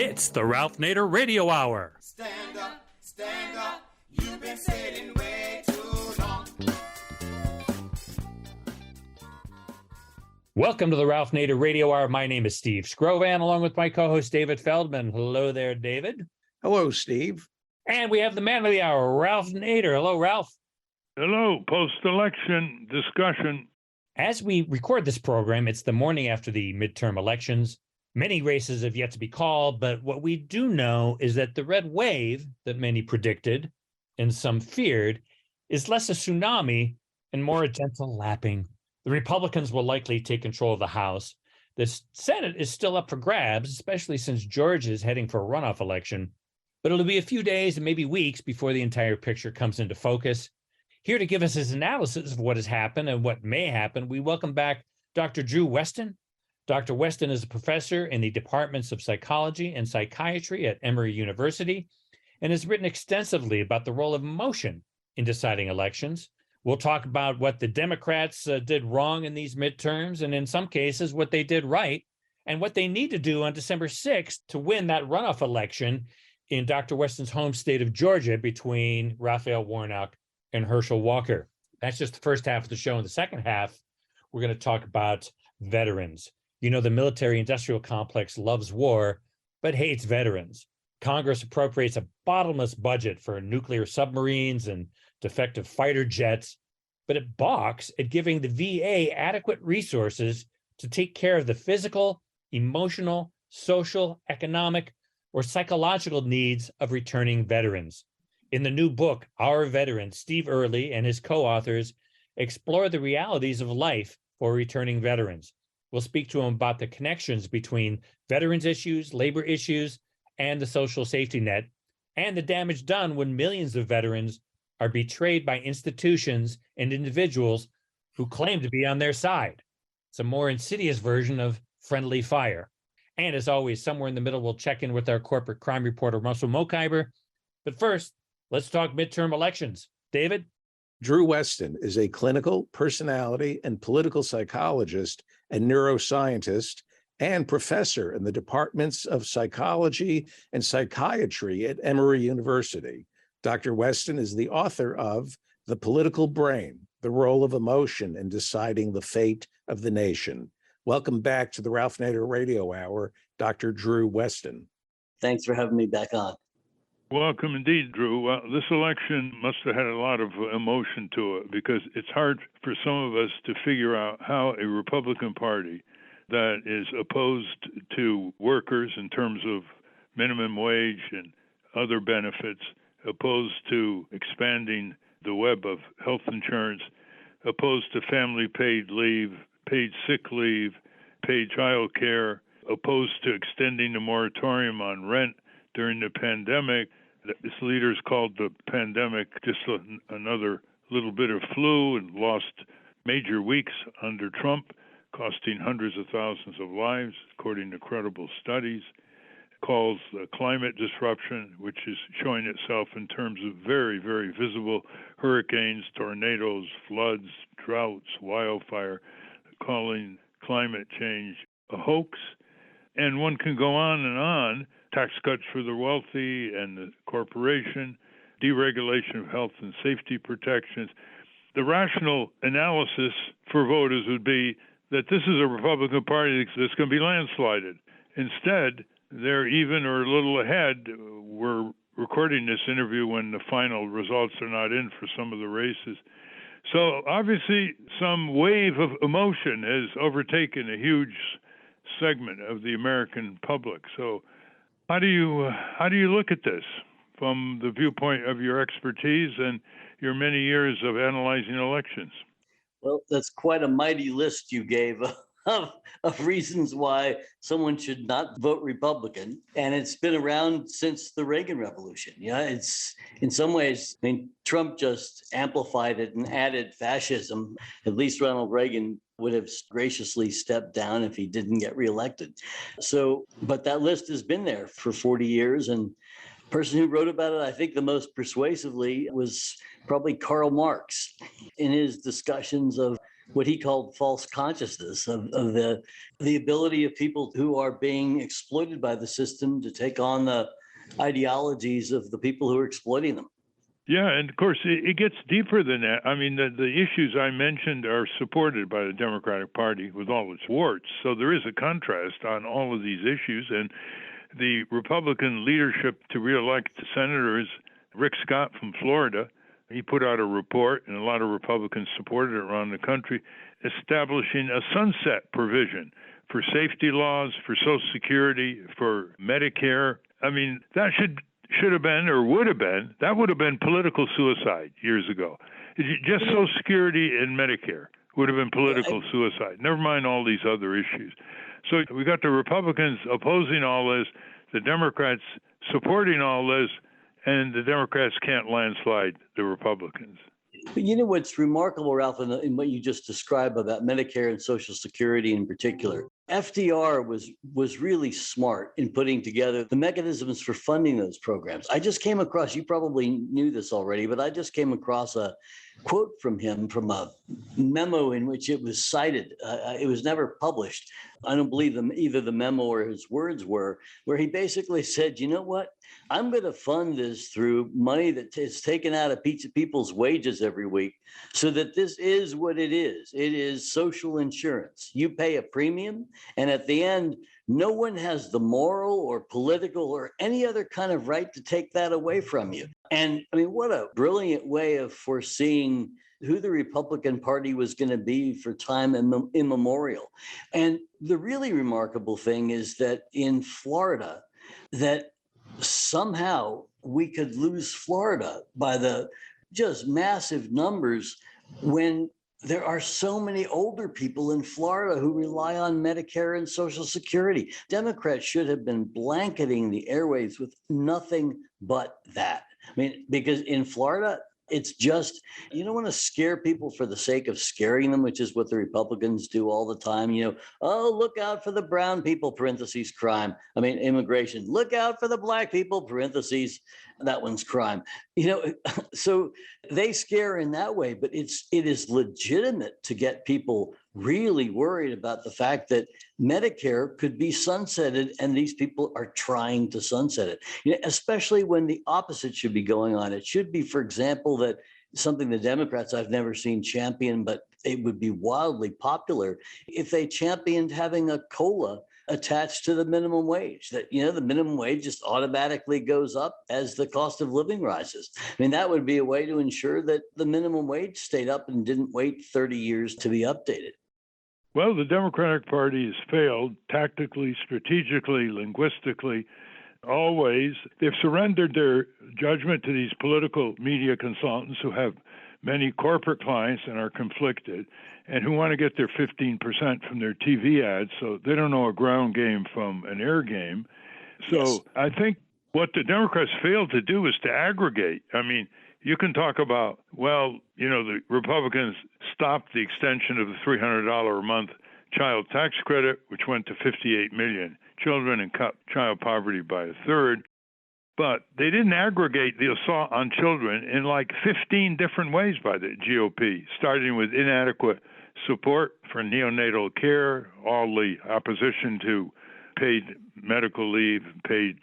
It's the Ralph Nader Radio Hour. Stand up, you've been sitting way too long. Welcome to the Ralph Nader Radio Hour. My name is Steve Scrovan, along with my co-host David Feldman. Hello there, David. Hello, Steve. And we have the man of the hour, Ralph Nader. Hello, Ralph. Hello. Post-election discussion. As we record this program, it's the morning after the midterm elections. Many races have yet to be called, but what we do know is that the red wave that many predicted and some feared is less a tsunami and more a gentle lapping. The Republicans will likely take control of the House. The Senate is still up for grabs, especially since Georgia is heading for a runoff election. But it'll be a few days and maybe weeks before the entire picture comes into focus. Here to give us his analysis of what has happened and what may happen, we welcome back Dr. Drew Westen. Dr. Westen is a professor in the departments of psychology and psychiatry at Emory University and has written extensively about the role of emotion in deciding elections. We'll talk about what the Democrats did wrong in these midterms, and in some cases, what they did right, and what they need to do on December 6th to win that runoff election in Dr. Westen's home state of Georgia between Raphael Warnock and Herschel Walker. That's just the first half of the show. In the second half, we're going to talk about veterans. You know, the military-industrial complex loves war, but hates veterans. Congress appropriates a bottomless budget for nuclear submarines and defective fighter jets, but it balks at giving the VA adequate resources to take care of the physical, emotional, social, economic, or psychological needs of returning veterans. In the new book, Our Veterans, Steve Early and his co-authors explore the realities of life for returning veterans. We'll speak to him about the connections between veterans issues, labor issues, and the social safety net, and the damage done when millions of veterans are betrayed by institutions and individuals who claim to be on their side. It's a more insidious version of friendly fire. And as always, somewhere in the middle, we'll check in with our corporate crime reporter, Russell Mokhiber. But first, let's talk midterm elections. David? Drew Westen is a clinical, personality, and political psychologist and neuroscientist and professor in the departments of psychology and psychiatry at Emory University. Dr. Westen is the author of The Political Brain, The Role of Emotion in Deciding the Fate of the Nation. Welcome back to the Ralph Nader Radio Hour, Dr. Drew Westen. Thanks for having me back on. Welcome indeed, Drew. Well, this election must have had a lot of emotion to it because it's hard for some of us to figure out how a Republican Party that is opposed to workers in terms of minimum wage and other benefits, opposed to expanding the web of health insurance, opposed to family paid leave, paid sick leave, paid child care, opposed to extending the moratorium on rent during the pandemic. Its leaders called the pandemic just another little bit of flu and lost major weeks under Trump, costing hundreds of thousands of lives, according to credible studies. Calls climate disruption, which is showing itself in terms of very, very visible hurricanes, tornadoes, floods, droughts, wildfire, calling climate change a hoax. And one can go on and on. Tax cuts for the wealthy and the corporation, deregulation of health and safety protections. The rational analysis for voters would be that this is a Republican Party that's going to be landslided. Instead, they're even or a little ahead. We're recording this interview when the final results are not in for some of the races. So obviously, some wave of emotion has overtaken a huge segment of the American public. So how do you look at this from the viewpoint of your expertise and your many years of analyzing elections? Well, that's quite a mighty list you gave of reasons why someone should not vote Republican. And it's been around since the Reagan Revolution. Yeah, it's in some ways, I mean, Trump just amplified it and added fascism. At least Ronald Reagan would have graciously stepped down if he didn't get reelected. So, but that list has been there for 40 years. And the person who wrote about it, I think the most persuasively was probably Karl Marx in his discussions of what he called false consciousness of the ability of people who are being exploited by the system to take on the ideologies of the people who are exploiting them. Yeah, and of course, it gets deeper than that. I mean, the issues I mentioned are supported by the Democratic Party with all its warts. So there is a contrast on all of these issues. And the Republican leadership to reelect senators, Rick Scott from Florida, he put out a report, and a lot of Republicans supported it around the country, establishing a sunset provision for safety laws, for Social Security, for Medicare. I mean, that should have been, or would have been, that would have been political suicide years ago. Just Social Security and Medicare would have been political suicide. Never mind all these other issues. So we got the Republicans opposing all this, the Democrats supporting all this, and the Democrats can't landslide the Republicans. But you know what's remarkable, Ralph, in what you just described about Medicare and Social Security in particular? FDR was really smart in putting together the mechanisms for funding those programs. I just came across, you probably knew this already, but I just came across a quote from him from a memo in which it was cited. It was never published. I don't believe either the memo or his words were, where he basically said, you know what? I'm going to fund this through money that is taken out of people's wages every week, so that this is what it is. It is social insurance. You pay a premium, and at the end, no one has the moral or political or any other kind of right to take that away from you. And I mean, what a brilliant way of foreseeing who the Republican Party was going to be for time immemorial. And the really remarkable thing is that in Florida, that somehow we could lose Florida by the just massive numbers when there are so many older people in Florida who rely on Medicare and Social Security. Democrats should have been blanketing the airwaves with nothing but that. I mean, because in Florida, it's just, you don't want to scare people for the sake of scaring them, which is what the Republicans do all the time. You know, oh, look out for the brown people, parentheses, crime. I mean, immigration. Look out for the black people, parentheses, that one's crime. You know, so they scare in that way, but it is legitimate to get people really worried about the fact that Medicare could be sunsetted, and these people are trying to sunset it, you know, especially when the opposite should be going on. It should be, for example, that something the Democrats I've never seen champion, but it would be wildly popular if they championed having a COLA attached to the minimum wage, that, you know, the minimum wage just automatically goes up as the cost of living rises. I mean, that would be a way to ensure that the minimum wage stayed up and didn't wait 30 years to be updated. Well, the Democratic Party has failed tactically, strategically, linguistically, always. They've surrendered their judgment to these political media consultants who have many corporate clients and are conflicted, and who want to get their 15% from their TV ads, so they don't know a ground game from an air game. So yes. I think what the Democrats failed to do is to aggregate. I mean, you can talk about, well, you know, the Republicans stopped the extension of the $300 a month child tax credit, which went to 58 million children and cut child poverty by a third. But they didn't aggregate the assault on children in like 15 different ways by the GOP, starting with inadequate support for neonatal care, all the opposition to paid medical leave, paid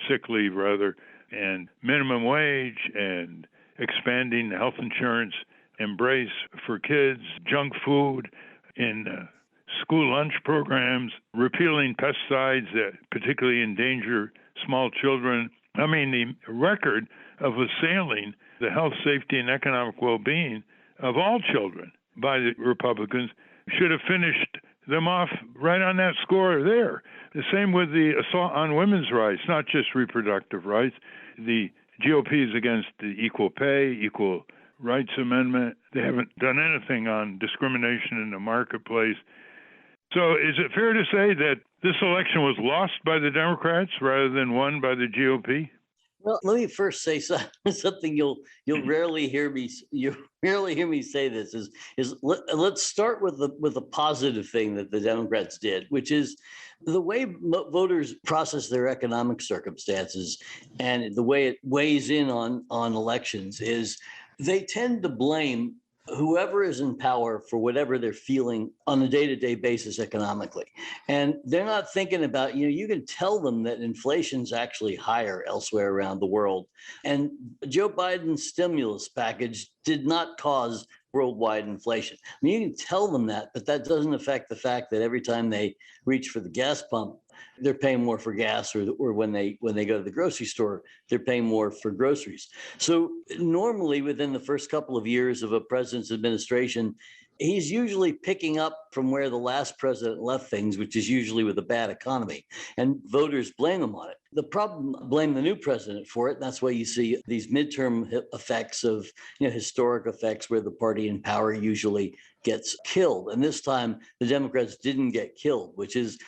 sick leave rather, and minimum wage, and expanding the health insurance embrace for kids, junk food in school lunch programs, repealing pesticides that particularly endanger small children. I mean, the record of assailing the health, safety, and economic well-being of all children by the Republicans should have finished them off right on that score there. The same with the assault on women's rights, not just reproductive rights. The GOP is against the equal pay, equal rights amendment. They haven't done anything on discrimination in the marketplace. So is it fair to say that this election was lost by the Democrats rather than won by the GOP? Well, let me first say something you'll rarely hear me say this is let's start with the positive thing that the Democrats did, which is the way voters process their economic circumstances and the way it weighs in on elections is they tend to blame whoever is in power for whatever they're feeling on a day-to-day basis economically. And they're not thinking about, you can tell them that inflation's actually higher elsewhere around the world. And Joe Biden's stimulus package did not cause worldwide inflation. I mean, you can tell them that, but that doesn't affect the fact that every time they reach for the gas pump, they're paying more for gas, or when they go to the grocery store, they're paying more for groceries. So normally within the first couple of years of a president's administration, he's usually picking up from where the last president left things, which is usually with a bad economy, and voters blame him on it. The problem, blame the new president for it. And that's why you see these midterm effects of, historic effects where the party in power usually gets killed. And this time the Democrats didn't get killed, which is,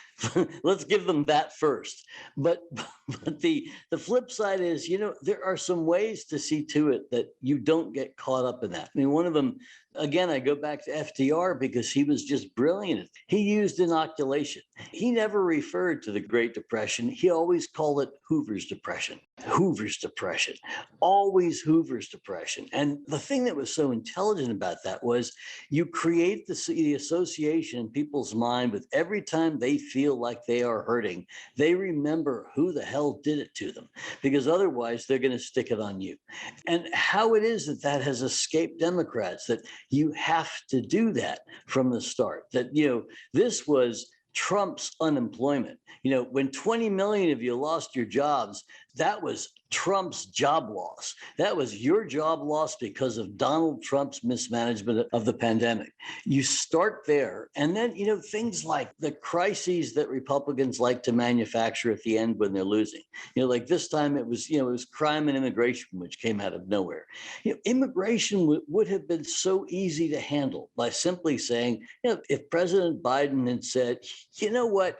let's give them that first. But the flip side is, there are some ways to see to it that you don't get caught up in that. I mean, one of them, again, I go back to FDR because he was just brilliant. He used inoculation. He never referred to the Great Depression. He always called it Hoover's Depression. Hoover's Depression. Always Hoover's Depression. And the thing that was so intelligent about that was you create the association in people's mind with every time they feel like they are hurting, they remember who the hell did it to them, because otherwise they're going to stick it on you. And how it is that has escaped Democrats, that you have to do that from the start, that, this was Trump's unemployment. When 20 million of you lost your jobs, that was Trump's job loss. That was your job loss because of Donald Trump's mismanagement of the pandemic. You start there. And then, things like the crises that Republicans like to manufacture at the end when they're losing. Like this time it was crime and immigration, which came out of nowhere. Immigration would have been so easy to handle by simply saying, if President Biden had said, you know what?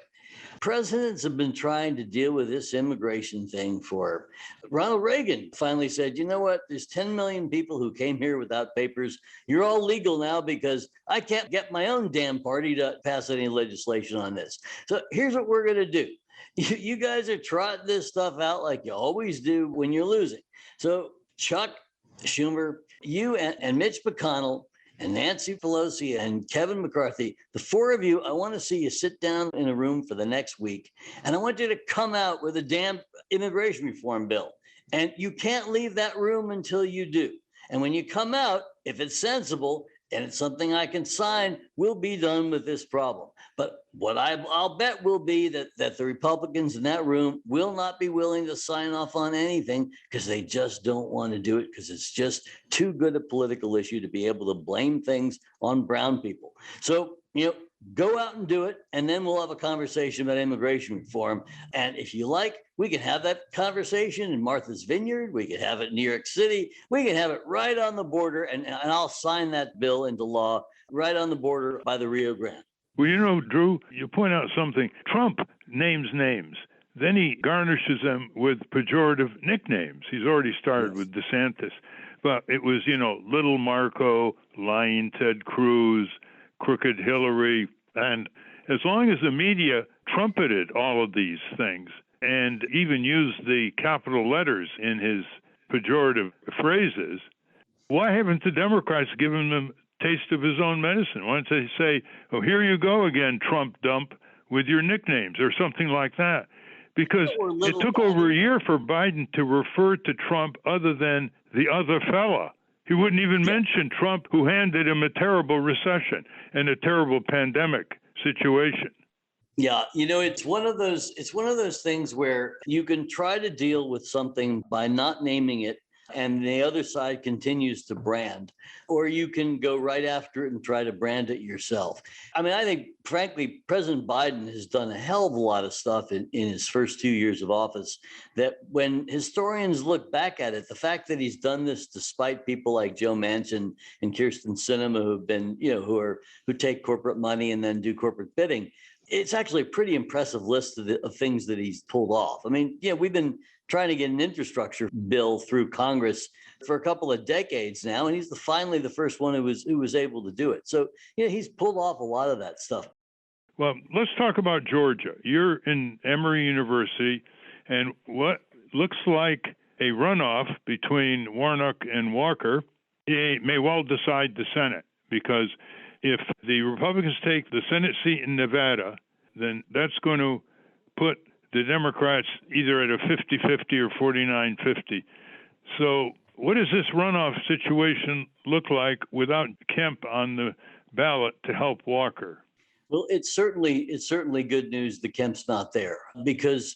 Presidents have been trying to deal with this immigration thing for Ronald Reagan finally said, you know what? There's 10 million people who came here without papers. You're all legal now because I can't get my own damn party to pass any legislation on this. So here's what we're going to do. You guys are trotting this stuff out like you always do when you're losing. So Chuck Schumer, you and Mitch McConnell, and Nancy Pelosi and Kevin McCarthy, the four of you, I want to see you sit down in a room for the next week. And I want you to come out with a damn immigration reform bill. And you can't leave that room until you do. And when you come out, if it's sensible and it's something I can sign, we'll be done with this problem. But what I'll bet will be that the Republicans in that room will not be willing to sign off on anything because they just don't want to do it, because it's just too good a political issue to be able to blame things on brown people. So, go out and do it, and then we'll have a conversation about immigration reform. And if you like, we can have that conversation in Martha's Vineyard. We could have it in New York City. We can have it right on the border, and I'll sign that bill into law right on the border by the Rio Grande. Well, Drew, you point out something. Trump names names. Then he garnishes them with pejorative nicknames. He's already started with DeSantis. But it was, Little Marco, Lying Ted Cruz, Crooked Hillary. And as long as the media trumpeted all of these things and even used the capital letters in his pejorative phrases, why haven't the Democrats given him taste of his own medicine? Why don't they say, oh, here you go again, Trump dump, with your nicknames or something like that? Because it took over a year for Biden to refer to Trump other than the other fella. He wouldn't even mention Trump, who handed him a terrible recession and a terrible pandemic situation. Yeah, it's one of those things where you can try to deal with something by not naming it, and the other side continues to brand, or you can go right after it and try to brand it yourself. I mean, I think, frankly, President Biden has done a hell of a lot of stuff in his first 2 years of office that when historians look back at it, the fact that he's done this despite people like Joe Manchin and Kyrsten Sinema who've been, who take corporate money and then do corporate bidding, it's actually a pretty impressive list of things that he's pulled off. I mean, we've been trying to get an infrastructure bill through Congress for a couple of decades now, and he's finally the first one who was able to do it. So, he's pulled off a lot of that stuff. Well, let's talk about Georgia. You're in Emory University, and what looks like a runoff between Warnock and Walker he may well decide the Senate, because if the Republicans take the Senate seat in Nevada, then that's going to put the Democrats either at a 50-50 or 49-50. So what does this runoff situation look like without Kemp on the ballot to help Walker? Well, it's certainly good news that Kemp's not there, because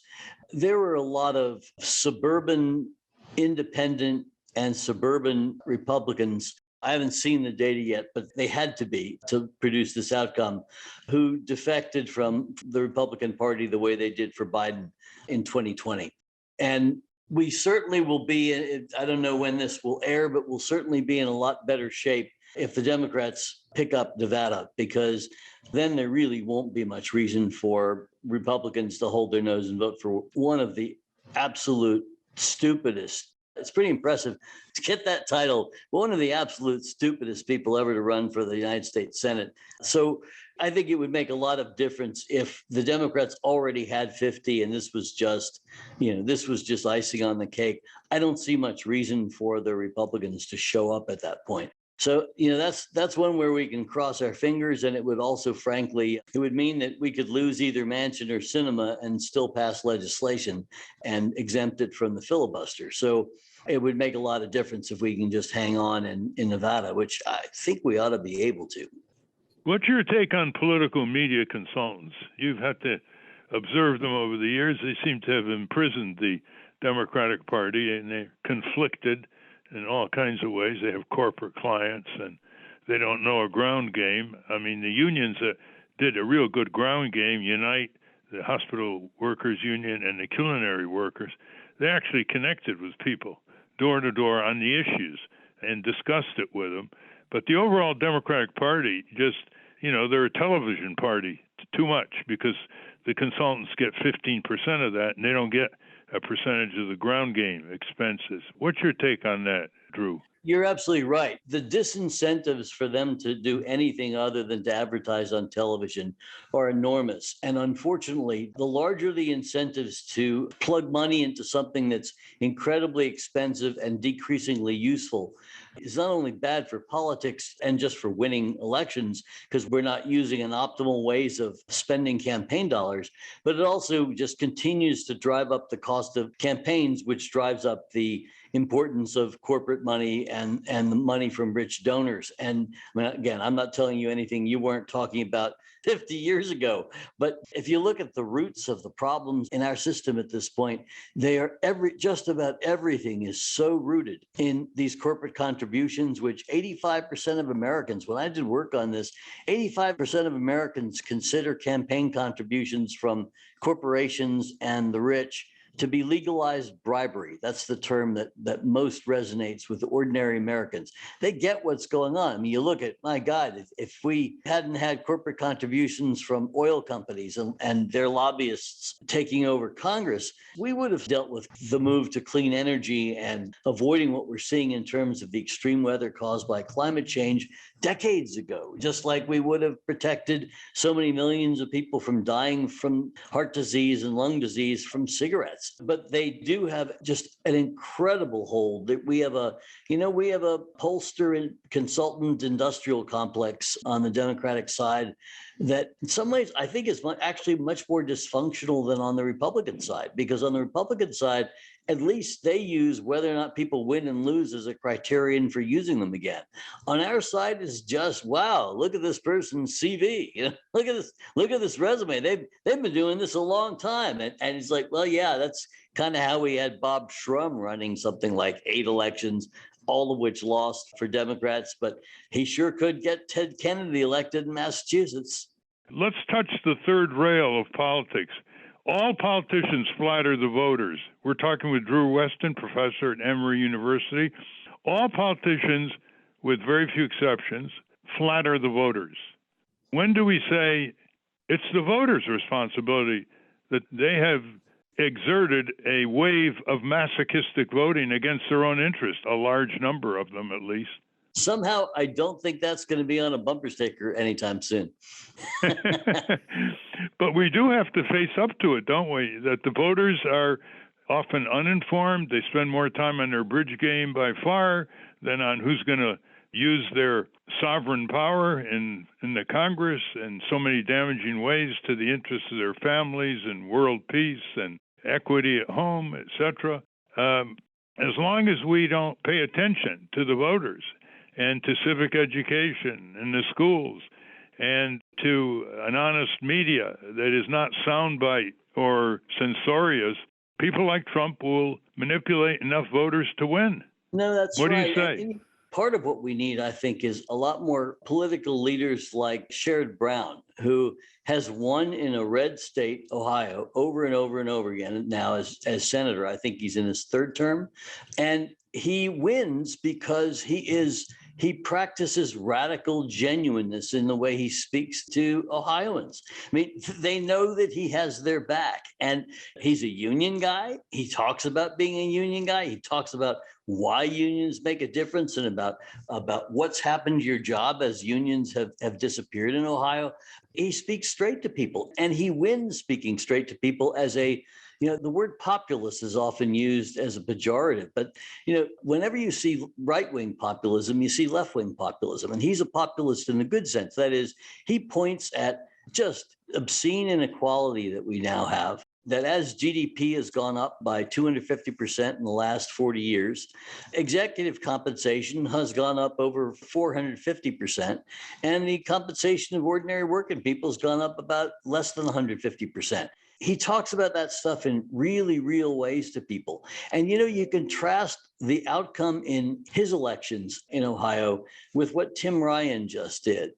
there were a lot of suburban independent and suburban Republicans. I haven't seen the data yet, but they had to be to produce this outcome, who defected from the Republican Party the way they did for Biden in 2020. And we certainly will be, I don't know when this will air, but we'll certainly be in a lot better shape if the Democrats pick up Nevada, because then there really won't be much reason for Republicans to hold their nose and vote for one of the absolute stupidest. It's pretty impressive to get that title, one of the absolute stupidest people ever to run for the United States Senate. So I think it would make a lot of difference if the Democrats already had 50 and this was just icing on the cake. I don't see much reason for the Republicans to show up at that point. So, that's one where we can cross our fingers. And it would also, frankly, it would mean that we could lose either Manchin or Sinema and still pass legislation and exempt it from the filibuster. So it would make a lot of difference if we can just hang on in Nevada, which I think we ought to be able to. What's your take on political media consultants? You've had to observe them over the years. They seem to have imprisoned the Democratic Party, and they're conflicted in all kinds of ways. They have corporate clients, and they don't know a ground game. I mean, the unions did a real good ground game, Unite, the hospital workers union, and the culinary workers. They actually connected with people door to door on the issues and discussed it with them. But the overall Democratic Party just, they're a television party too much, because the consultants get 15% of that, and they don't get a percentage of the ground game expenses. What's your take on that, Drew? You're absolutely right. The disincentives for them to do anything other than to advertise on television are enormous. And unfortunately, the larger the incentives to plug money into something that's incredibly expensive and decreasingly useful is not only bad for politics and just for winning elections, because we're not using an optimal ways of spending campaign dollars, but it also just continues to drive up the cost of campaigns, which drives up the importance of corporate money and the money from rich donors. And I mean, again, I'm not telling you anything you weren't talking about 50 years ago. But if you look at the roots of the problems in our system at this point, they are just about everything is so rooted in these corporate contributions, which 85% of Americans, when I did work on this, 85% of Americans consider campaign contributions from corporations and the rich to be legalized bribery. That's the term that most resonates with ordinary Americans. They get what's going on. I mean, you look at, my God, if we hadn't had corporate contributions from oil companies and their lobbyists taking over Congress, we would have dealt with the move to clean energy and avoiding what we're seeing in terms of the extreme weather caused by climate change decades ago, just like we would have protected so many millions of people from dying from heart disease and lung disease from cigarettes. But they do have just an incredible hold. That we have a pollster and consultant industrial complex on the Democratic side that in some ways I think is actually much more dysfunctional than on the Republican side, because on the Republican side, at least they use whether or not people win and lose as a criterion for using them again. On our side, it's just, wow, look at this person's CV. Look at this resume. They've been doing this a long time. And it's like, well, yeah, that's kind of how we had Bob Shrum running something like 8 elections, all of which lost for Democrats, but he sure could get Ted Kennedy elected in Massachusetts. Let's touch the third rail of politics. All politicians flatter the voters. We're talking with Drew Westen, professor at Emory University. All politicians, with very few exceptions, flatter the voters. When do we say it's the voters' responsibility that they have exerted a wave of masochistic voting against their own interest, a large number of them at least? Somehow, I don't think that's going to be on a bumper sticker anytime soon. But we do have to face up to it, don't we? That the voters are often uninformed. They spend more time on their bridge game by far than on who's going to use their sovereign power in the Congress in so many damaging ways to the interests of their families and world peace and equity at home, etc. As long as we don't pay attention to the voters and to civic education in the schools and to an honest media that is not soundbite or censorious, people like Trump will manipulate enough voters to win. No, that's What do right. you say? And part of what we need, I think, is a lot more political leaders like Sherrod Brown, who has won in a red state, Ohio, over and over and over again now as senator. I think he's in his third term. And he wins because he practices radical genuineness in the way he speaks to Ohioans. I mean, they know that he has their back, and he's a union guy. He talks about being a union guy. He talks about why unions make a difference and about what's happened to your job as unions have disappeared in Ohio. He speaks straight to people, and he wins speaking straight to people as a, the word populist is often used as a pejorative, but, whenever you see right-wing populism, you see left-wing populism. And he's a populist in a good sense. That is, he points at just obscene inequality that we now have, that as GDP has gone up by 250% in the last 40 years, executive compensation has gone up over 450%, and the compensation of ordinary working people has gone up about less than 150%. He talks about that stuff in really real ways to people. And, you contrast the outcome in his elections in Ohio with what Tim Ryan just did.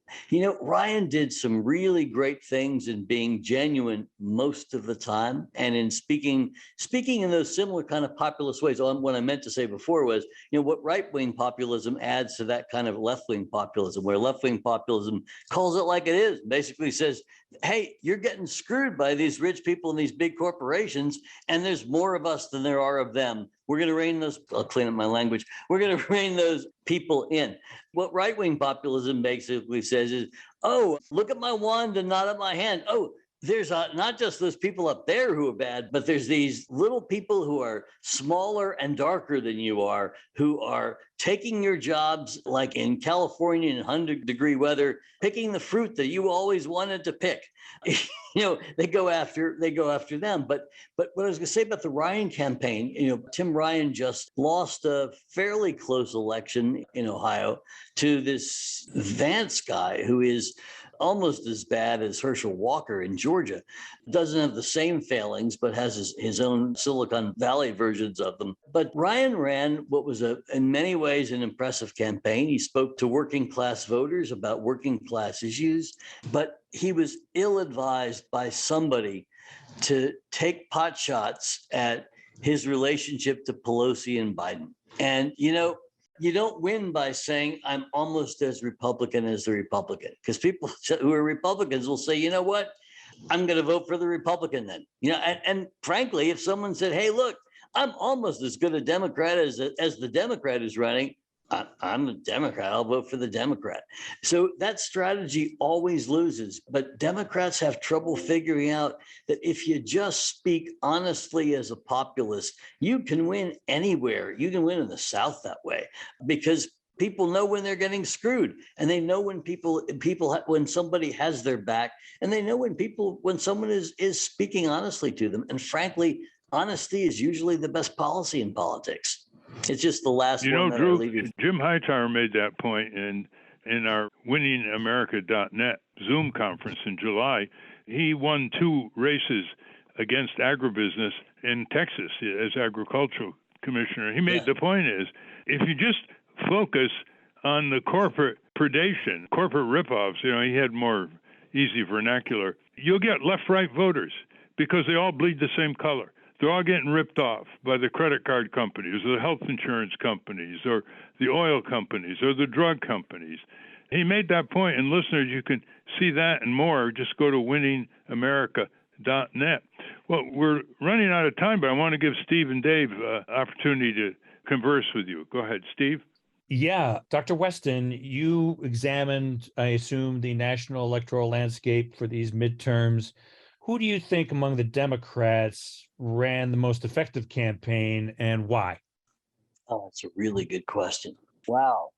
Ryan did some really great things in being genuine most of the time and in speaking in those similar kind of populist ways. What I meant to say before was, what right-wing populism adds to that kind of left-wing populism, where left-wing populism calls it like it is, basically says, hey, you're getting screwed by these rich people and these big corporations, and there's more of us than there are of them. We're going to rein those, I'll clean up my language, we're going to rein those people in. What right-wing populism basically says is, oh, look at my wand and not at my hand. Oh, there's not just those people up there who are bad, but there's these little people who are smaller and darker than you are, who are taking your jobs, like in California in 100-degree weather, picking the fruit that you always wanted to pick. They go after them. But what I was going to say about the Ryan campaign, Tim Ryan just lost a fairly close election in Ohio to this Vance guy who is almost as bad as Herschel Walker in Georgia. Doesn't have the same failings, but has his own Silicon Valley versions of them. But Ryan ran what was in many ways an impressive campaign. He spoke to working class voters about working class issues, but he was ill-advised by somebody to take pot shots at his relationship to Pelosi and Biden. And, you don't win by saying I'm almost as Republican as the Republican, because people who are Republicans will say, you know what, I'm going to vote for the Republican then. And frankly, if someone said, hey, look, I'm almost as good a Democrat as the Democrat is running, I'm a Democrat, I'll vote for the Democrat. So that strategy always loses. But Democrats have trouble figuring out that if you just speak honestly as a populist, you can win anywhere. You can win in the South that way, because people know when they're getting screwed, and they know when when somebody has their back, and they know when someone is speaking honestly to them. And frankly, honesty is usually the best policy in politics. It's just the last one that Drew, I leave you. Jim Hightower made that point in our winningamerica.net Zoom conference in July. He won 2 races against agribusiness in Texas as agricultural commissioner. He made the point is, if you just focus on the corporate predation, corporate ripoffs, he had more easy vernacular, you'll get left-right voters because they all bleed the same color. They're all getting ripped off by the credit card companies or the health insurance companies or the oil companies or the drug companies. He made that point, and listeners, you can see that and more. Just go to winningamerica.net. Well, we're running out of time, but I want to give Steve and Dave an opportunity to converse with you. Go ahead, Steve. Yeah, Dr. Westen, you examined, I assume, the national electoral landscape for these midterms. Who do you think among the Democrats ran the most effective campaign, and why? Oh, that's a really good question. Wow.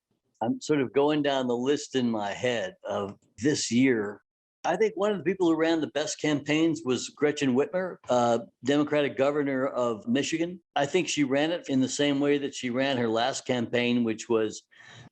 I'm sort of going down the list in my head of this year. I think one of the people who ran the best campaigns was Gretchen Whitmer, Democratic governor of Michigan. I think she ran it in the same way that she ran her last campaign, which was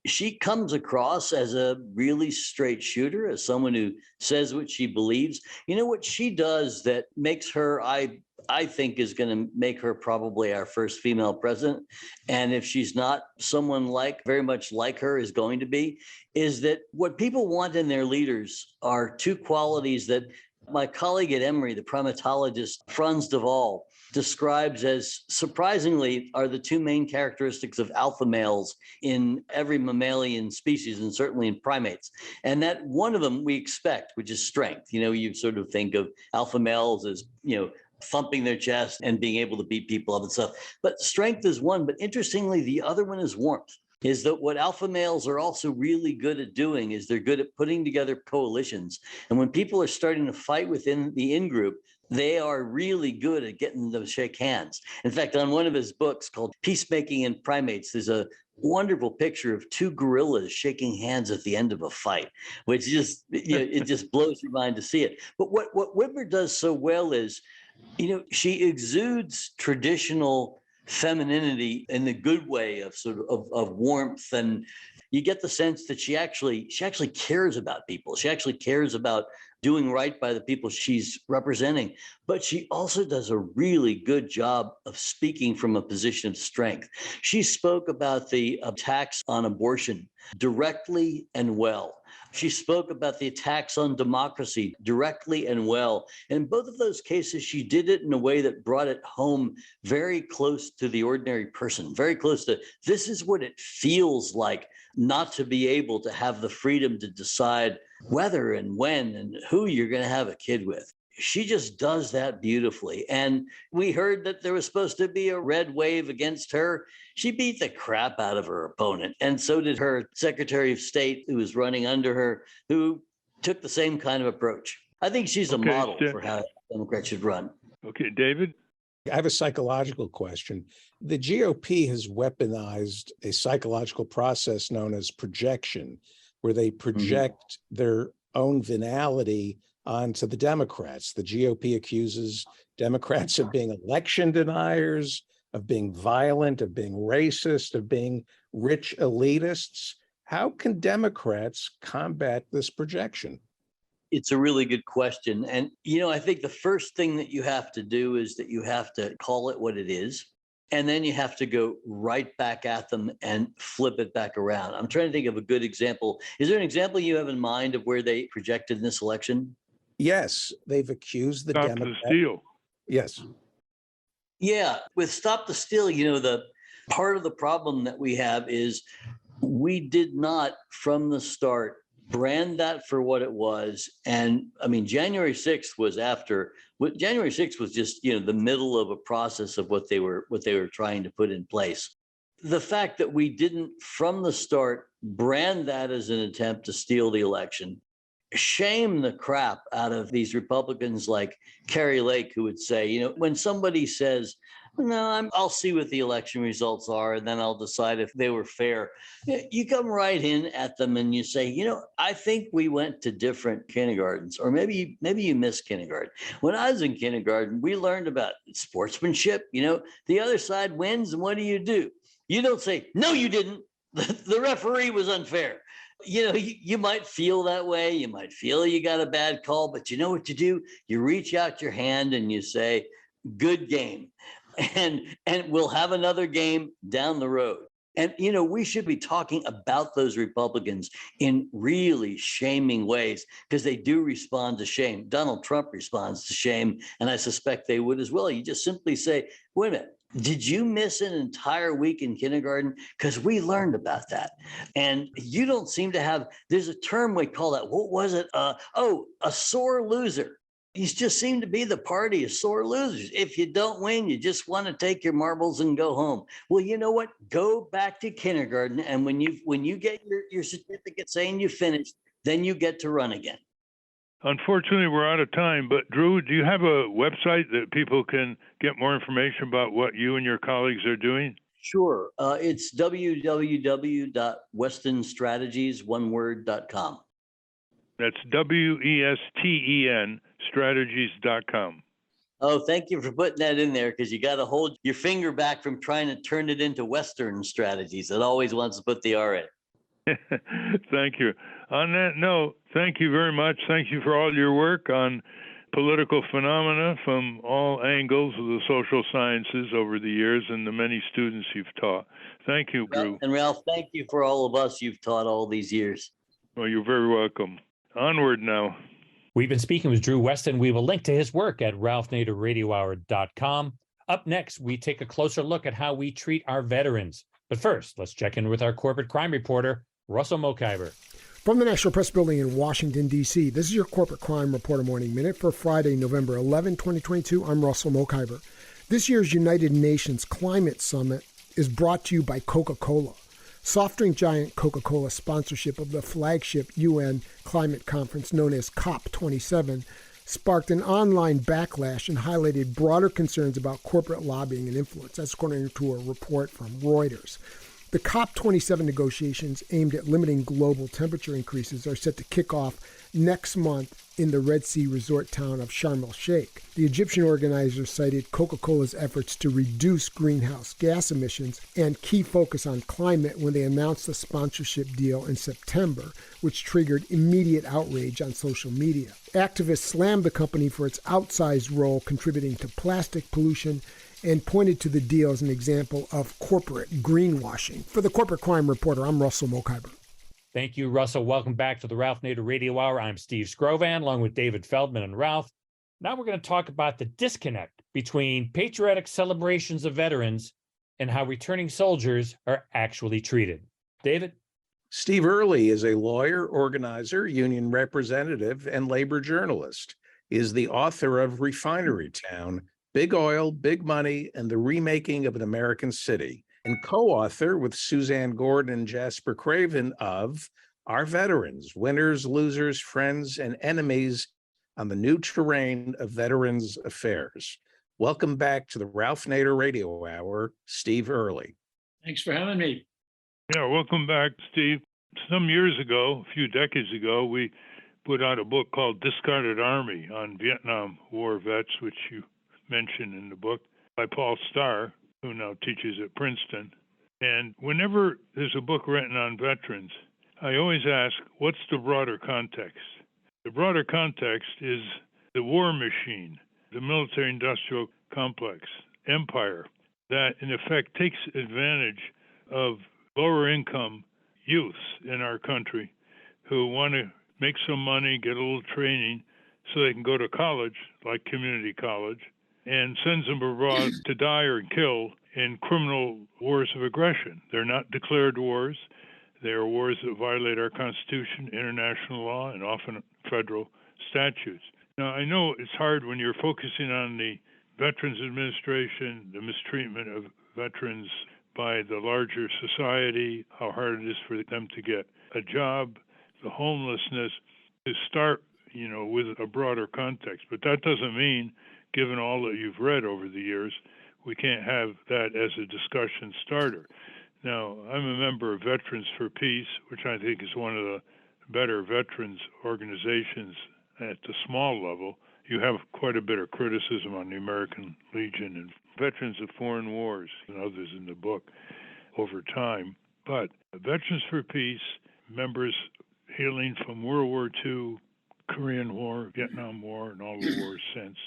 she comes across as a really straight shooter, as someone who says what she believes. You know what she does that makes her, I think, is going to make her probably our first female president. And if she's not, someone like very much like her is going to be, is that what people want in their leaders are two qualities that my colleague at Emory, the primatologist Franz de Waal, describes as surprisingly are the two main characteristics of alpha males in every mammalian species and certainly in primates. And that one of them we expect, which is strength. You know, you sort of think of alpha males as, thumping their chest and being able to beat people up and stuff. But strength is one. But interestingly, the other one is warmth. Is that what alpha males are also really good at doing is they're good at putting together coalitions. And when people are starting to fight within the in-group, they are really good at getting them to shake hands. In fact, on one of his books called Peacemaking in Primates, there's a wonderful picture of two gorillas shaking hands at the end of a fight, which just, it just blows your mind to see it. But what Whitmer does so well is, she exudes traditional femininity in the good way of sort of warmth, and you get the sense that she actually cares about people. She actually cares about doing right by the people she's representing, but she also does a really good job of speaking from a position of strength. She spoke about the attacks on abortion directly and well. She spoke about the attacks on democracy directly and well. And in both of those cases, she did it in a way that brought it home very close to the ordinary person, very close to this is what it feels like not to be able to have the freedom to decide whether and when and who you're going to have a kid with. She just does that beautifully. And we heard that there was supposed to be a red wave against her. She beat the crap out of her opponent. And so did her Secretary of State, who was running under her, who took the same kind of approach. I think she's a model for how Democrats should run. Okay, David? I have a psychological question. The GOP has weaponized a psychological process known as projection, where they project their own venality onto the Democrats. The GOP accuses Democrats of being election deniers, of being violent, of being racist, of being rich elitists. How can Democrats combat this projection? It's a really good question. And, I think the first thing that you have to do is that you have to call it what it is. And then you have to go right back at them and flip it back around. I'm trying to think of a good example. Is there an example you have in mind of where they projected in this election? Yes, they've accused the Democrats. Stop the steal. Yes. Yeah, with Stop the Steal, the part of the problem that we have is we did not from the start brand that for what it was. And I mean, January 6th was January 6th was just, the middle of a process of what they were trying to put in place. The fact that we didn't from the start brand that as an attempt to steal the election, shame the crap out of these Republicans like Carrie Lake, who would say, when somebody says, no, I'll see what the election results are, and then I'll decide if they were fair. You come right in at them and you say, I think we went to different kindergartens, or maybe you missed kindergarten. When I was in kindergarten, we learned about sportsmanship. The other side wins, and what do? You don't say, no, you didn't. The referee was unfair. You might feel that way. You might feel you got a bad call, but you know what you do? You reach out your hand and you say, good game. And we'll have another game down the road. And, we should be talking about those Republicans in really shaming ways because they do respond to shame. Donald Trump responds to shame, and I suspect they would as well. You just simply say, wait a minute. Did you miss an entire week in kindergarten? Because we learned about that. And you don't seem to have, there's a term we call that. What was it? A sore loser. You just seem to be the party of sore losers. If you don't win, you just want to take your marbles and go home. Well, you know what? Go back to kindergarten. And when you get your certificate saying you finished, then you get to run again. Unfortunately, we're out of time. But Drew, do you have a website that people can get more information about what you and your colleagues are doing? Sure. It's www.westenstrategies.com. That's WESTEN strategies.com. Oh, thank you for putting that in there, because you got to hold your finger back from trying to turn it into Western strategies. It always wants to put the R in. Thank you. On that note, thank you very much. Thank you for all your work on political phenomena from all angles of the social sciences over the years and the many students you've taught. Thank you, Drew. And Ralph, thank you for all of us you've taught all these years. Well, you're very welcome. Onward now. We've been speaking with Drew Westen. We will link to his work at ralphnaderradiohour.com. Up next, we take a closer look at how we treat our veterans. But first, let's check in with our corporate crime reporter, Russell Mokhiber. From the National Press Building in Washington, D.C., this is your Corporate Crime Reporter Morning Minute for Friday, November 11, 2022. I'm Russell Mokhiber. This year's United Nations Climate Summit is brought to you by Coca-Cola. Soft drink giant Coca-Cola sponsorship of the flagship UN climate conference known as COP27 sparked an online backlash and highlighted broader concerns about corporate lobbying and influence. That's according to a report from Reuters. The COP27 negotiations aimed at limiting global temperature increases are set to kick off next month in the Red Sea resort town of Sharm el-Sheikh. The Egyptian organizers cited Coca-Cola's efforts to reduce greenhouse gas emissions and key focus on climate when they announced the sponsorship deal in September, which triggered immediate outrage on social media. Activists slammed the company for its outsized role contributing to plastic pollution and pointed to the deal as an example of corporate greenwashing. For the Corporate Crime Reporter, I'm Russell Mokhiber. Thank you, Russell. Welcome back to the Ralph Nader Radio Hour. I'm Steve Scrovan, along with David Feldman and Ralph. Now we're going to talk about the disconnect between patriotic celebrations of veterans and how returning soldiers are actually treated. David? Steve Early is a lawyer, organizer, union representative, and labor journalist. He is the author of Refinery Town, Big Oil, Big Money, and the Remaking of an American City, and co-author with Suzanne Gordon and Jasper Craven of Our Veterans, Winners, Losers, Friends, and Enemies on the New Terrain of Veterans Affairs. Welcome back to the Ralph Nader Radio Hour, Steve Early. Thanks for having me. Yeah, welcome back, Steve. Some years ago, a few decades ago, we put out a book called Discarded Army on Vietnam War vets, which you mentioned in the book, by Paul Starr, who now teaches at Princeton. And whenever there's a book written on veterans, I always ask, what's the broader context? The broader context is the war machine, the military-industrial complex, empire, that in effect takes advantage of lower-income youths in our country who want to make some money, get a little training, so they can go to college, like community college, and sends them abroad to die or kill in criminal wars of aggression. They're not declared wars. They are wars that violate our Constitution, international law, and often federal statutes. Now, I know it's hard when you're focusing on the Veterans Administration, the mistreatment of veterans by the larger society, how hard it is for them to get a job, the homelessness, to start, with a broader context. But that doesn't mean, given all that you've read over the years, we can't have that as a discussion starter. Now, I'm a member of Veterans for Peace, which I think is one of the better veterans organizations at the small level. You have quite a bit of criticism on the American Legion and Veterans of Foreign Wars and others in the book over time. But Veterans for Peace, members hailing from World War II, Korean War, Vietnam War, and all the wars since,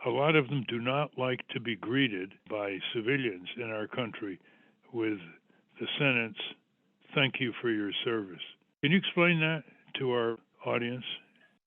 a lot of them do not like to be greeted by civilians in our country with the sentence, "Thank you for your service." Can you explain that to our audience?